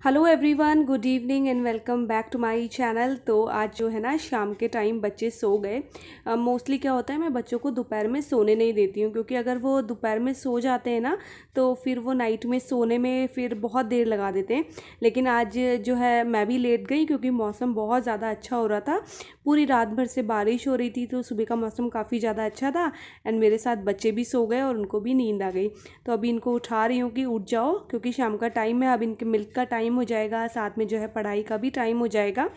Hello everyone, good evening and welcome back to my channel. तो आज जो है ना शाम के टाइम बच्चे सो गए। मोस्टली क्या होता है, मैं बच्चों को दोपहर में सोने नहीं देती हूँ, क्योंकि अगर वो दोपहर में सो जाते हैं ना तो फिर वो नाइट में सोने में फिर बहुत देर लगा देते हैं। लेकिन आज जो है मैं भी लेट गई, क्योंकि मौसम बहुत ज़्यादा अच्छा हो रहा था। पूरी रात भर से बारिश हो रही थी, तो सुबह का मौसम काफ़ी ज़्यादा अच्छा था एंड मेरे साथ बच्चे भी सो गए और उनको भी नींद आ गई। तो अभी इनको उठा रही हूँ कि उठ जाओ, क्योंकि शाम का टाइम है, अब इनके मिल्क का टाइम हो जाएगा, साथ में जो है पढ़ाई का भी टाइम हो जाएगा।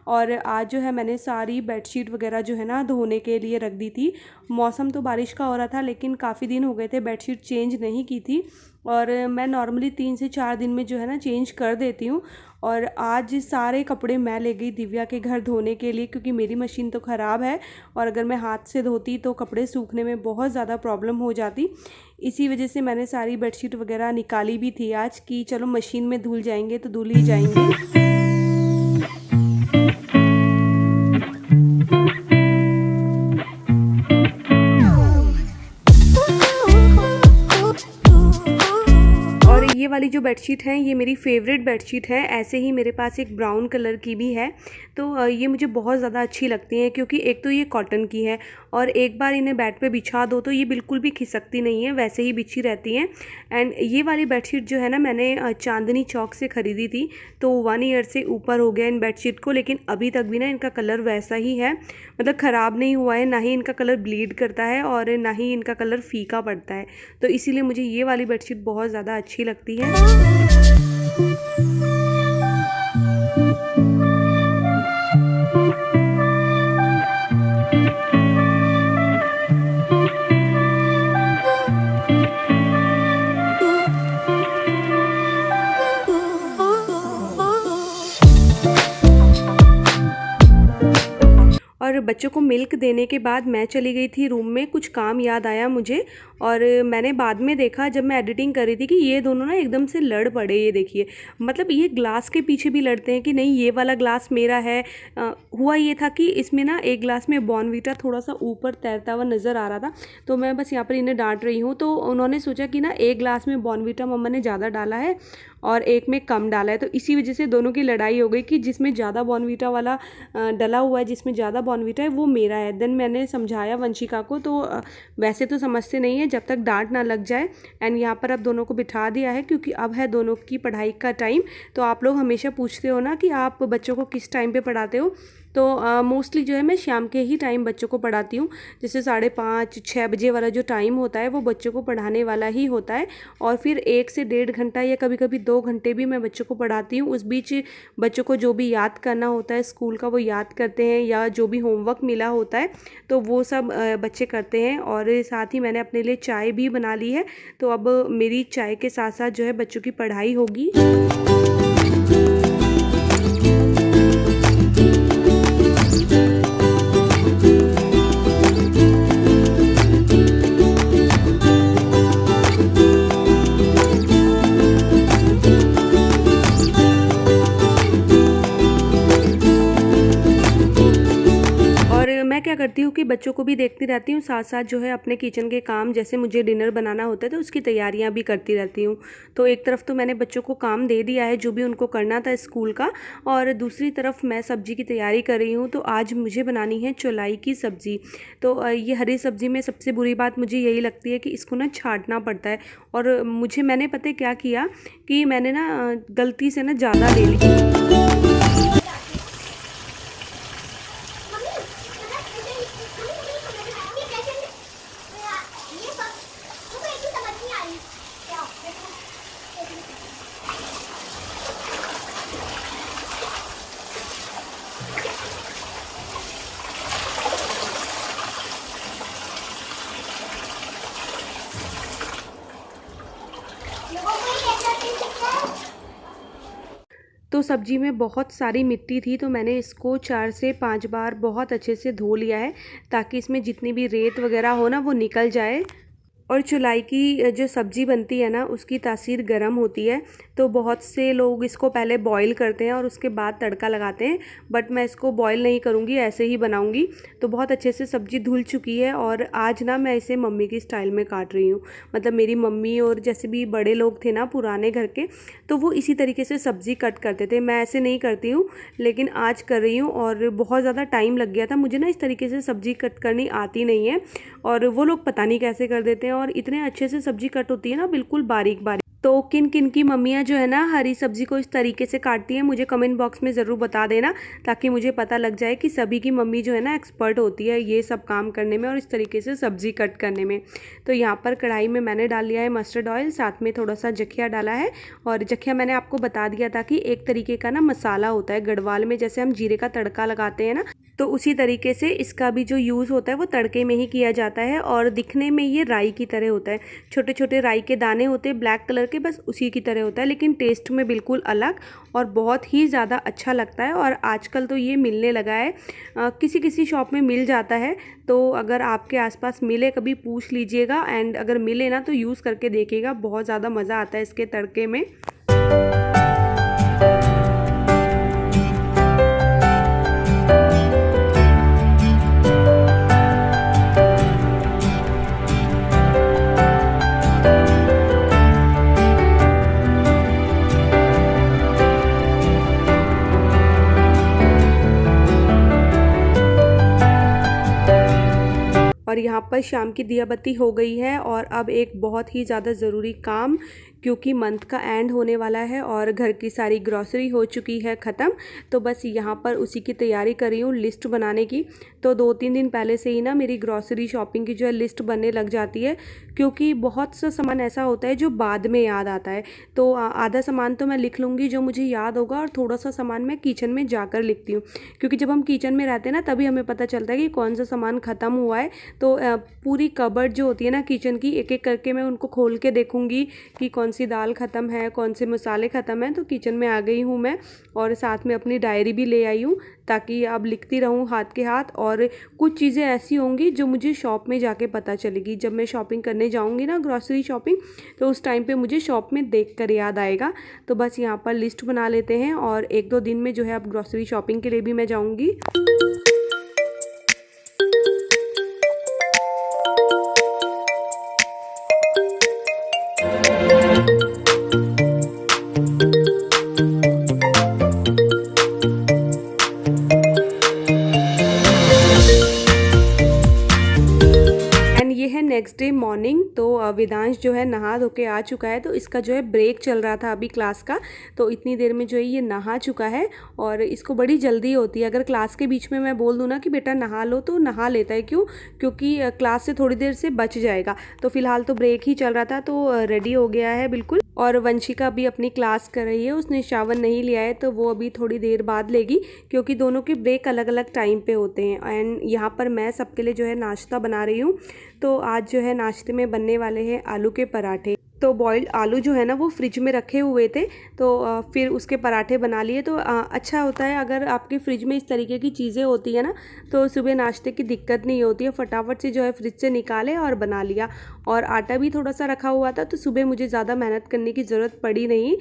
और आज जो है मैंने सारी बेडशीट वगैरह जो है ना धोने के लिए रख दी थी। मौसम तो बारिश का हो रहा था, लेकिन काफ़ी दिन हो गए थे बेडशीट चेंज नहीं की थी, और मैं नॉर्मली 3 से 4 दिन में जो है ना चेंज कर देती हूँ। और आज सारे कपड़े मैं ले गई दिव्या के घर धोने के लिए, क्योंकि मेरी मशीन तो ख़राब है और अगर मैं हाथ से धोती तो कपड़े सूखने में बहुत ज़्यादा प्रॉब्लम हो जाती। इसी वजह से मैंने सारी बेडशीट वगैरह निकाली भी थी आज, कि चलो मशीन में धुल जाएंगे तो धुल ही जाएंगे। और ये वाली जो बेडशीट है ये मेरी फेवरेट बेडशीट है। ऐसे ही मेरे पास एक ब्राउन कलर की भी है, तो ये मुझे बहुत ज़्यादा अच्छी लगती हैं, क्योंकि एक तो ये कॉटन की है और एक बार इन्हें बेड पे बिछा दो तो ये बिल्कुल भी खिसकती नहीं है, वैसे ही बिछी रहती हैं। एंड ये वाली बेडशीट जो है ना मैंने चांदनी चौक से ख़रीदी थी, तो 1 ईयर से ऊपर हो गया इन बेडशीट को, लेकिन अभी तक भी ना इनका कलर वैसा ही है, मतलब ख़राब नहीं हुआ है, ना ही इनका कलर ब्लीड करता है और ना ही इनका कलर फीका पड़ता है। तो इसीलिए मुझे ये वाली बेडशीट बहुत ज़्यादा अच्छी लगती है। और बच्चों को मिल्क देने के बाद मैं चली गई थी रूम में, कुछ काम याद आया मुझे, और मैंने बाद में देखा जब मैं एडिटिंग कर रही थी कि ये दोनों ना एकदम से लड़ पड़े। ये देखिए, मतलब ये ग्लास के पीछे भी लड़ते हैं कि नहीं ये वाला ग्लास मेरा है। हुआ ये था कि इसमें ना एक ग्लास में बॉर्नवीटा थोड़ा सा ऊपर तैरता हुआ नज़र आ रहा था, तो मैं बस यहाँ पर इन्हें डांट रही हूँ, तो उन्होंने सोचा कि ना एक ग्लास में बॉर्नवीटा मम्मा ने ज़्यादा डाला है और एक में कम डाला है, तो इसी वजह से दोनों की लड़ाई हो गई कि जिसमें ज़्यादा बॉर्नवीटा वाला डला हुआ है, जिसमें ज़्यादा बॉर्नवीटा है वो मेरा है। देन मैंने समझाया वंशिका को, तो वैसे तो समझते नहीं है जब तक डांट ना लग जाए। एंड यहाँ पर अब दोनों को बिठा दिया है, क्योंकि अब है दोनों की पढ़ाई का टाइम। तो आप लोग हमेशा पूछते हो ना कि आप बच्चों को किस टाइम पे पढ़ाते हो, तो मोस्टली जो है मैं शाम के ही टाइम बच्चों को पढ़ाती हूँ। जैसे 5:30-6 बजे वाला जो टाइम होता है वो बच्चों को पढ़ाने वाला ही होता है, और फिर 1 से 1.5 घंटा या कभी कभी 2 घंटे भी मैं बच्चों को पढ़ाती हूँ। उस बीच बच्चों को जो भी याद करना होता है स्कूल का वो याद करते हैं, या जो भी होमवर्क मिला होता है तो वो सब बच्चे करते हैं। और साथ ही मैंने अपने लिए चाय भी बना ली है, तो अब मेरी चाय के साथ साथ जो है बच्चों की पढ़ाई होगी। मैं क्या करती हूँ कि बच्चों को भी देखती रहती हूँ, साथ साथ जो है अपने किचन के काम, जैसे मुझे डिनर बनाना होता है तो उसकी तैयारियाँ भी करती रहती हूँ। तो एक तरफ तो मैंने बच्चों को काम दे दिया है जो भी उनको करना था स्कूल का, और दूसरी तरफ मैं सब्ज़ी की तैयारी कर रही हूँ। तो आज मुझे बनानी है चौलाई की सब्ज़ी। तो ये हरी सब्ज़ी में सबसे बुरी बात मुझे यही लगती है कि इसको ना छांटना पड़ता है, और मैंने पता है क्या किया कि मैंने ना गलती से ना ज़्यादा ले ली। तो सब्ज़ी में बहुत सारी मिट्टी थी, तो मैंने इसको 4 से 5 बार बहुत अच्छे से धो लिया है, ताकि इसमें जितनी भी रेत वगैरह हो ना वो निकल जाए। और चुलाई की जो सब्ज़ी बनती है ना उसकी तासीर गर्म होती है, तो बहुत से लोग इसको पहले बॉईल करते हैं और उसके बाद तड़का लगाते हैं, बट मैं इसको बॉईल नहीं करूँगी, ऐसे ही बनाऊँगी। तो बहुत अच्छे से सब्ज़ी धुल चुकी है और आज ना मैं इसे मम्मी की स्टाइल में काट रही हूँ। मतलब मेरी मम्मी और जैसे भी बड़े लोग थे ना पुराने घर के, तो वो इसी तरीके से सब्ज़ी कट करते थे। मैं ऐसे नहीं करती हूँ, लेकिन आज कर रही हूँ और बहुत ज़्यादा टाइम लग गया था। मुझे ना इस तरीके से सब्ज़ी कट करनी आती नहीं है और वो लोग पता नहीं कैसे कर देते हैं और इतने अच्छे से सब्ज़ी कट होती है ना, बिल्कुल बारीक बारीक। तो किन किन की मम्मियाँ जो है ना हरी सब्ज़ी को इस तरीके से काटती हैं, मुझे कमेंट बॉक्स में ज़रूर बता देना, ताकि मुझे पता लग जाए कि सभी की मम्मी जो है ना एक्सपर्ट होती है ये सब काम करने में और इस तरीके से सब्ज़ी कट करने में। तो यहाँ पर कढ़ाई में मैंने डाल लिया है मस्टर्ड ऑयल, साथ में थोड़ा सा जखिया डाला है। और जखिया मैंने आपको बता दिया था कि एक तरीके का ना मसाला होता है गढ़वाल में, जैसे हम जीरे का तड़का लगाते हैं ना, तो उसी तरीके से इसका भी जो यूज़ होता है वो तड़के में ही किया जाता है। और दिखने में ये राई की तरह होता है, छोटे छोटे राई के दाने होते हैं ब्लैक कलर के, बस उसी की तरह होता है, लेकिन टेस्ट में बिल्कुल अलग और बहुत ही ज़्यादा अच्छा लगता है। और आजकल तो ये मिलने लगा है, किसी किसी शॉप में मिल जाता है। तो अगर आपके आसपास मिले कभी पूछ लीजिएगा, एंड अगर मिले ना तो यूज़ करके देखिएगा, बहुत ज़्यादा मज़ा आता है इसके तड़के में। और यहाँ पर शाम की दिया बत्ती हो गई है और अब एक बहुत ही ज़्यादा ज़रूरी काम, क्योंकि मंथ का एंड होने वाला है और घर की सारी ग्रॉसरी हो चुकी है ख़त्म। तो बस यहाँ पर उसी की तैयारी कर रही हूँ, लिस्ट बनाने की। तो 2-3 दिन पहले से ही ना मेरी ग्रॉसरी शॉपिंग की जो है लिस्ट बनने लग जाती है, क्योंकि बहुत सा सामान ऐसा होता है जो बाद में याद आता है। तो आधा सामान तो मैं लिख लूँगी जो मुझे याद होगा, और थोड़ा सा सामान मैं किचन में जाकर लिखती हूँ, क्योंकि जब हम किचन में रहते हैं ना तभी हमें पता चलता है कि कौन सा सामान ख़त्म हुआ है। तो पूरी कबर्ड जो होती है ना किचन की, एक एक करके मैं उनको खोल के देखूंगी कि कौन सी दाल ख़त्म है, कौन से मसाले ख़त्म हैं। तो किचन में आ गई हूँ मैं, और साथ में अपनी डायरी भी ले आई हूँ, ताकि अब लिखती रहूँ हाथ के हाथ। और कुछ चीज़ें ऐसी होंगी जो मुझे शॉप में जाके पता चलेगी, जब मैं शॉपिंग करने जाऊँगी ना ग्रॉसरी शॉपिंग, तो उस टाइम पे मुझे शॉप में देख कर याद आएगा। तो बस यहाँ पर लिस्ट बना लेते हैं, और 1-2 दिन में जो है अब ग्रॉसरी शॉपिंग के लिए भी मैं जाऊँगी। नेक्स्ट डे मॉर्निंग, तो वेदांश जो है नहा धो के आ चुका है। तो इसका जो है ब्रेक चल रहा था अभी क्लास का, तो इतनी देर में जो है ये नहा चुका है। और इसको बड़ी जल्दी होती है, अगर क्लास के बीच में मैं बोल दूँ ना कि बेटा नहा लो, तो नहा लेता है। क्योंकि क्लास से थोड़ी देर से बच जाएगा। तो फिलहाल तो ब्रेक ही चल रहा था, तो रेडी हो गया है बिल्कुल। और वंशिका अभी अपनी क्लास कर रही है, उसने शावर नहीं लिया है, तो वो अभी थोड़ी देर बाद लेगी, क्योंकि दोनों के ब्रेक अलग अलग टाइम पे होते हैं। एंड यहाँ पर मैं सबके लिए जो है नाश्ता बना रही हूँ। तो आज जो है नाश्ते में बनने वाले हैं आलू के पराठे। तो बॉइल्ड आलू जो है ना वो फ्रिज में रखे हुए थे, तो फिर उसके पराठे बना लिए। तो अच्छा होता है अगर आपके फ्रिज में इस तरीके की चीज़ें होती है ना, तो सुबह नाश्ते की दिक्कत नहीं होती है, फटाफट से जो है फ्रिज से निकाले और बना लिया। और आटा भी थोड़ा सा रखा हुआ था, तो सुबह मुझे ज़्यादा मेहनत करने की ज़रूरत पड़ी नहीं।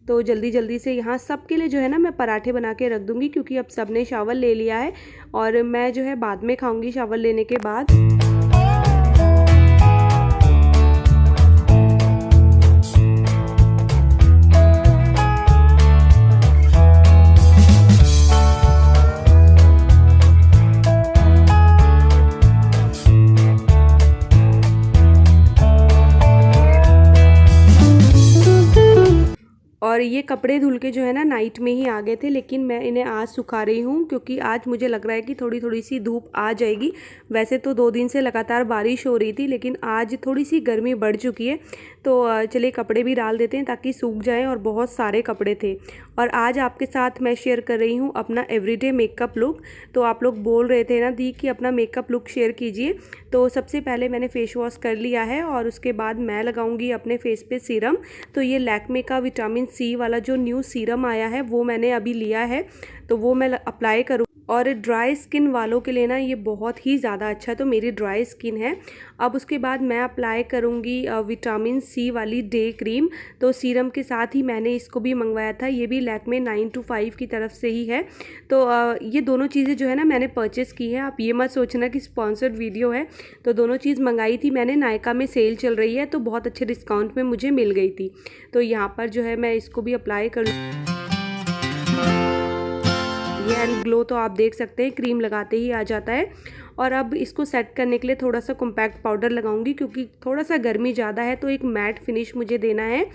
तो जल्दी जल्दी से यहाँ सबके लिए जो है ना मैं पराठे बना के रख दूँगी, क्योंकि अब सब ने शावर ले लिया है और मैं जो है बाद में खाऊँगी शावर लेने के बाद। और ये कपड़े धुल के जो है ना नाइट में ही आ गए थे, लेकिन मैं इन्हें आज सुखा रही हूँ, क्योंकि आज मुझे लग रहा है कि थोड़ी थोड़ी सी धूप आ जाएगी। वैसे तो 2 दिन से लगातार बारिश हो रही थी, लेकिन आज थोड़ी सी गर्मी बढ़ चुकी है। तो चलिए कपड़े भी डाल देते हैं ताकि सूख जाएं, और बहुत सारे कपड़े थे। और आज आपके साथ मैं शेयर कर रही हूँ अपना एवरीडे मेकअप लुक। तो आप लोग बोल रहे थे ना दी कि अपना मेकअप लुक शेयर कीजिए। तो सबसे पहले मैंने फेस वॉश कर लिया है, और उसके बाद मैं लगाऊंगी अपने फेस पे सीरम। तो ये लैक्मे का विटामिन सी वाला जो न्यू सीरम आया है वो मैंने अभी लिया है, तो वो मैं अप्लाई करूँ। और ड्राई स्किन वालों के लिए ना ये बहुत ही ज़्यादा अच्छा है, तो मेरी ड्राई स्किन है। अब उसके बाद मैं अप्लाई करूँगी विटामिन सी वाली डे क्रीम। तो सीरम के साथ ही मैंने इसको भी मंगवाया था, ये भी लैक्मे 9 to 5 की तरफ से ही है। तो ये दोनों चीज़ें जो है ना मैंने परचेज़ की है। आप ये मत सोचना कि स्पॉन्सर्ड वीडियो है। तो दोनों चीज़ मंगाई थी मैंने, नायका में सेल चल रही है तो बहुत अच्छे डिस्काउंट में मुझे मिल गई थी। तो यहाँ पर जो है मैं इसको भी अप्लाई कर ये एंड ग्लो तो आप देख सकते हैं क्रीम लगाते ही आ जाता है। और अब इसको सेट करने के लिए थोड़ा सा कॉम्पैक्ट पाउडर लगाऊंगी, क्योंकि थोड़ा सा गर्मी ज़्यादा है तो एक मैट फिनिश मुझे देना है।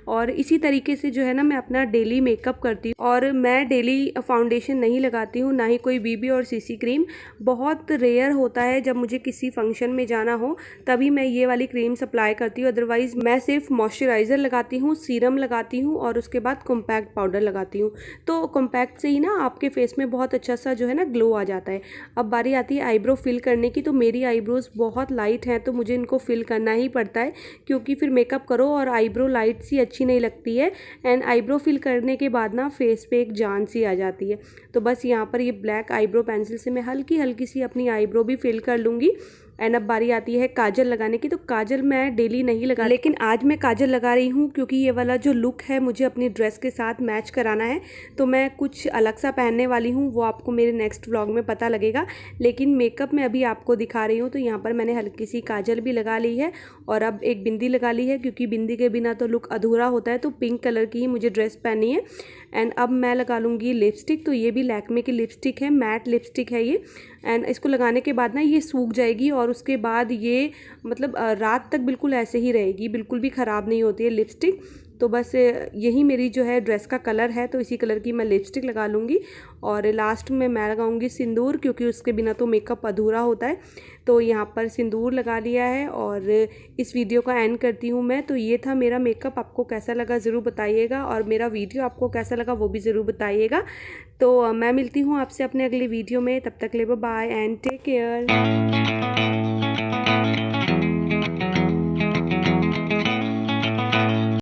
और इसी तरीके से जो है ना मैं अपना डेली मेकअप करती हूँ। और मैं डेली फाउंडेशन नहीं लगाती हूँ, ना ही कोई बीबी और सीसी क्रीम। बहुत रेयर होता है जब मुझे किसी फंक्शन में जाना हो तभी मैं ये वाली क्रीम अप्लाई करती हूँ। अदरवाइज़ मैं सिर्फ मॉइस्चराइज़र लगाती हूँ, सीरम लगाती हूँ और उसके बाद कॉम्पैक्ट पाउडर लगाती हूँ। तो कॉम्पैक्ट से ही ना आपके फेस में बहुत अच्छा सा जो है ना ग्लो आ जाता है। अब बारी आती है आईब्रो फिल करने की। तो मेरी आईब्रोज बहुत लाइट हैं तो मुझे इनको फिल करना ही पड़ता है, क्योंकि फिर मेकअप करो और आईब्रो लाइट सी अच्छी नहीं लगती है। एंड आईब्रो फिल करने के बाद ना फेस पे एक जान सी आ जाती है। तो बस यहाँ पर ये ब्लैक आईब्रो पेंसिल से मैं हल्की हल्की सी अपनी आईब्रो भी फिल कर लूँगी। एंड अब बारी आती है काजल लगाने की। तो काजल मैं डेली नहीं लगा, लेकिन आज मैं काजल लगा रही हूँ क्योंकि ये वाला जो लुक है मुझे अपनी ड्रेस के साथ मैच कराना है। तो मैं कुछ अलग सा पहनने वाली हूँ, वो आपको मेरे नेक्स्ट व्लॉग में पता लगेगा। लेकिन मेकअप में अभी आपको दिखा रही हूँ। तो यहाँ पर मैंने हल्की सी काजल भी लगा ली है और अब एक बिंदी लगा ली है, क्योंकि बिंदी के बिना तो लुक अधूरा होता है। तो पिंक कलर की ही मुझे ड्रेस पहननी है। एंड अब मैं लगा लूँगी लिपस्टिक। तो ये भी लैक्मे की लिपस्टिक है, मैट लिपस्टिक है ये। एंड इसको लगाने के बाद ना ये सूख जाएगी और उसके बाद ये मतलब रात तक बिल्कुल ऐसे ही रहेगी, बिल्कुल भी ख़राब नहीं होती है लिपस्टिक। तो बस यही मेरी जो है ड्रेस का कलर है, तो इसी कलर की मैं लिपस्टिक लगा लूँगी। और लास्ट में मैं लगाऊंगी सिंदूर, क्योंकि उसके बिना तो मेकअप अधूरा होता है। तो यहाँ पर सिंदूर लगा लिया है और इस वीडियो का एंड करती हूँ मैं। तो ये था मेरा मेकअप, आपको कैसा लगा ज़रूर बताइएगा और मेरा वीडियो आपको कैसा लगा वो भी ज़रूर बताइएगा। तो मैं मिलती हूँ आपसे अपने अगले वीडियो में, तब तक ले बाय एंड टेक केयर।